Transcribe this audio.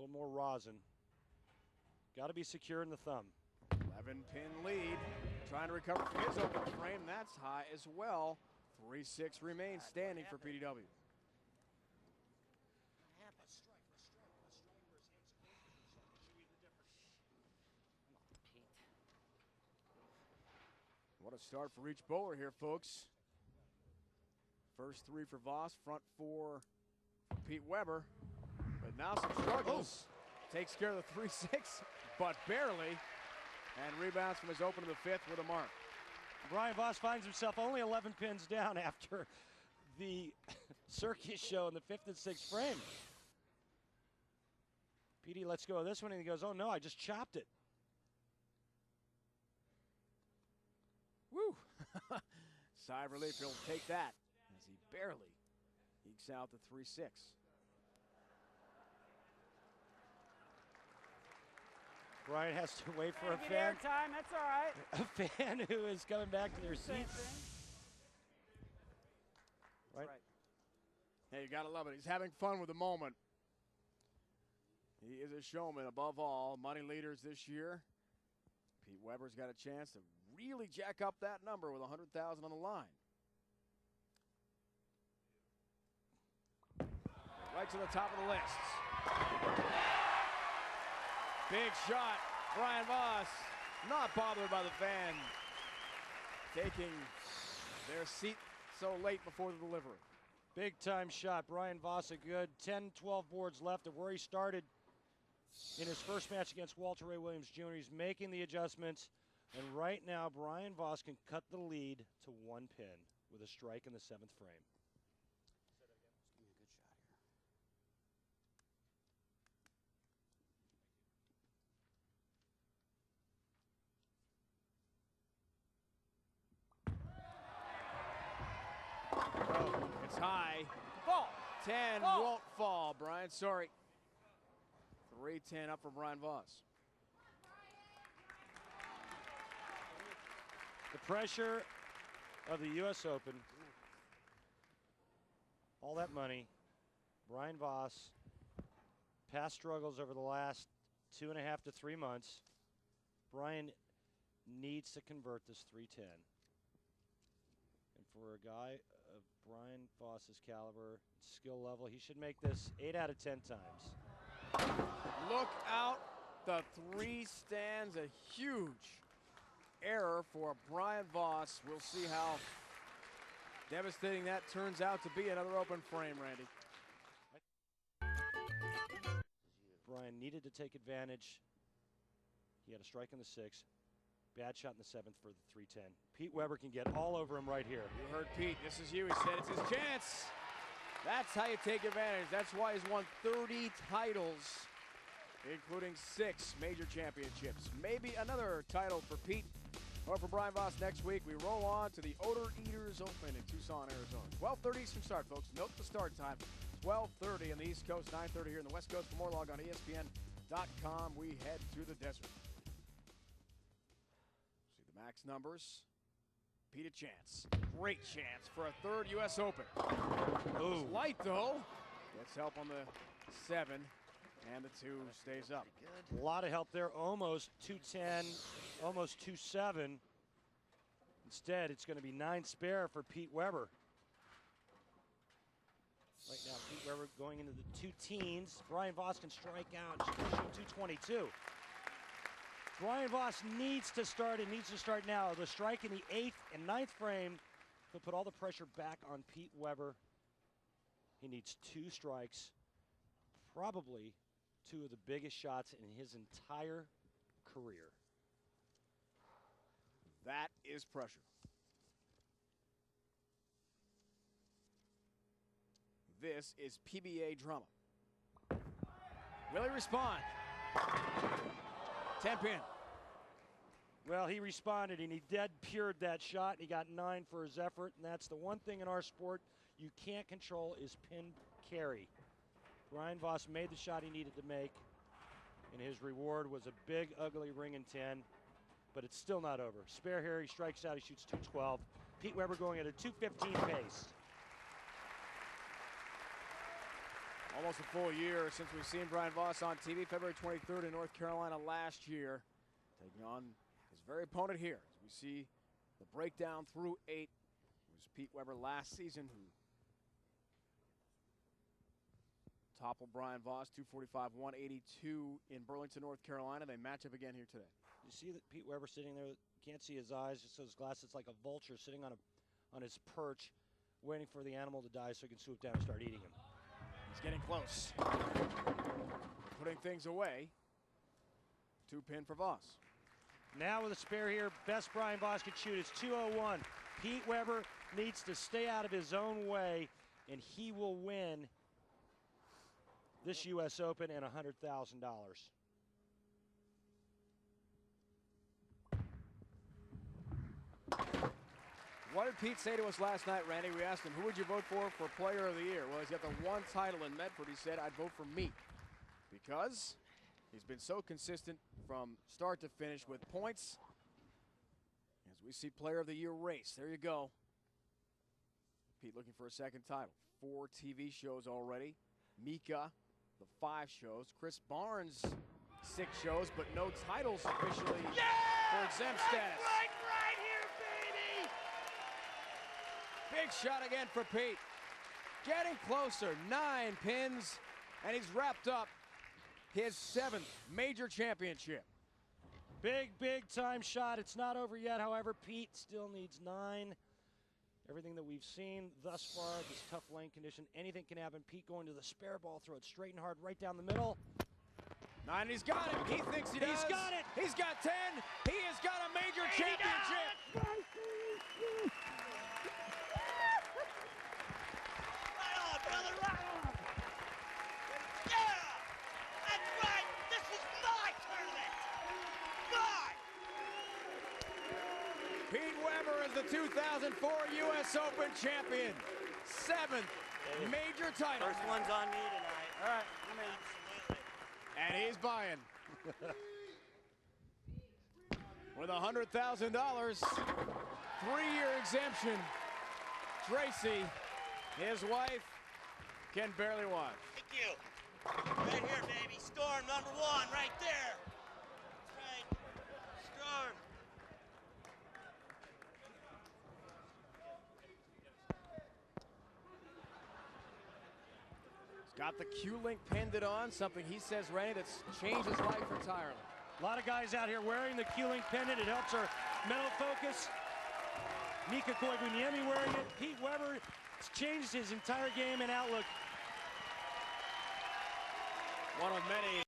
little more rosin. Got to be secure in the thumb. 11-pin lead. Trying to recover from his open frame. That's high as well. 3-6 remains standing for PDW. What a start for each bowler here, folks. First three for Voss, front four for Pete Weber. But now some struggles. Takes care of the 3-6, but barely. And rebounds from his open to the fifth with a mark. Brian Voss finds himself only 11 pins down after the circus show in the fifth and sixth frame. PD lets go of this one and he goes, oh no, I just chopped it. Woo! Sigh of relief, he'll take that as he barely ekes out the 3-6. Brian has to wait for a fan. Time, that's all right. A fan who is coming back to their seats. Right. Hey, you gotta love it. He's having fun with the moment. He is a showman above all. Money leaders this year. Pete Weber's got a chance to really jack up that number with 100,000 on the line. Right to the top of the list. Big shot, Brian Voss. Not bothered by the fan taking their seat so late before the delivery. Big time shot. Brian Voss a good 10, 12 boards left of where he started in his first match against Walter Ray Williams Jr. He's making the adjustments. And right now, Brian Voss can cut the lead to 1 pin with a strike in the seventh frame. Oh, it's high. Fall. 10 Fall. won't fall, Brian. Sorry. 3-10 up for Brian Voss. The pressure of the U.S. Open, all that money, Brian Voss, past struggles over the last 2.5 to 3 months. Brian needs to convert this 310. And for a guy of Brian Voss's caliber, skill level, he should make this 8 out of 10 times. Look out. The 3 stands a huge error for Brian Voss. We'll see how devastating that turns out to be. Another open frame, Randy. Brian needed to take advantage. He had a strike in the sixth. Bad shot in the seventh for the 310. Pete Weber can get all over him right here. You heard Pete. This is you. He said it's his chance. That's how you take advantage. That's why he's won 30 titles, including 6 major championships. Maybe another title for Pete or for Brian Voss next week. We roll on to the Odor Eaters Open in Tucson, Arizona. 12:30 Eastern start, folks. Note the start time. 12:30 on the East Coast, 9:30 here in the West Coast. For more, log on ESPN.com. We head to the desert. See the max numbers. Pete a chance. Great chance for a third U.S. Open. Ooh. Light, though. Gets help on the 7, and the 2 stays up. A lot of help there. Almost 210, almost 2-7. Instead, it's going to be 9 spare for Pete Weber. Right now, Pete Weber going into the 2 teens. Brian Voss can strike out. She's pushing 222. Brian Voss needs to start and needs to start now. The strike in the 8th and 9th frame will put all the pressure back on Pete Weber. He needs 2 strikes, probably 2 of the biggest shots in his entire career. That is pressure. This is PBA drama. Will he respond? 10 pin. Well, he responded, and he dead pured that shot. He got 9 for his effort, and that's the one thing in our sport you can't control is pin carry. Brian Voss made the shot he needed to make, and his reward was a big, ugly ring in 10, but it's still not over. Spare here, he strikes out, he shoots 212. Pete Weber going at a 215 pace. Almost a full year since we've seen Brian Voss on TV. February 23rd in North Carolina last year, taking on his very opponent here. As we see the breakdown through 8. It was Pete Weber last season who toppled Brian Voss, 245, 182 in Burlington, North Carolina. They match up again here today. You see that Pete Weber sitting there, can't see his eyes, just those glasses, like a vulture sitting on his perch, waiting for the animal to die so he can swoop down and start eating him. He's getting close. They're putting things away. 2-pin for Voss. Now with a spare here, best Brian Voss could shoot is 201. Pete Weber needs to stay out of his own way, and he will win this U.S. Open and $100,000. What did Pete say to us last night, Randy? We asked him, who would you vote for Player of the Year? Well, he's got the one title in Medford. He said, I'd vote for me because he's been so consistent from start to finish with points. As we see Player of the Year race. There you go. Pete looking for a second title. 4 TV shows already. Mika, the 5 shows. Chris Barnes, 6 shows, but no titles officially for exempt status. Right here, baby! Big shot again for Pete. Getting closer, 9 pins, and he's wrapped up his 7th major championship. Big time shot. It's not over yet, however. Pete still needs 9. Everything that we've seen thus far, this tough lane condition, anything can happen. Pete going to the spare ball, throw it straight and hard right down the middle. 9, and he's got it. He thinks he does. He's got it. He's got 10. He has got a major championship. Right on, brother, right on. Yeah, that's right. This is my tournament. Mine. Pete Weber is the 2004 U.S. Open champion. 7th major title. First one's on me tonight. All right. Absolutely. And he's buying. With $100,000, 3-year exemption. Tracy, his wife, can barely watch. Thank you. Right here, baby. Storm number 1, right there. That's right. Storm. He's got the Q-Link pinned on, something he says, Randy, that's changed his life entirely. A lot of guys out here wearing the Q-Link pendant. It helps our mental focus. Mika Koivuniemi wearing it. Pete Weber has changed his entire game and outlook. One of many.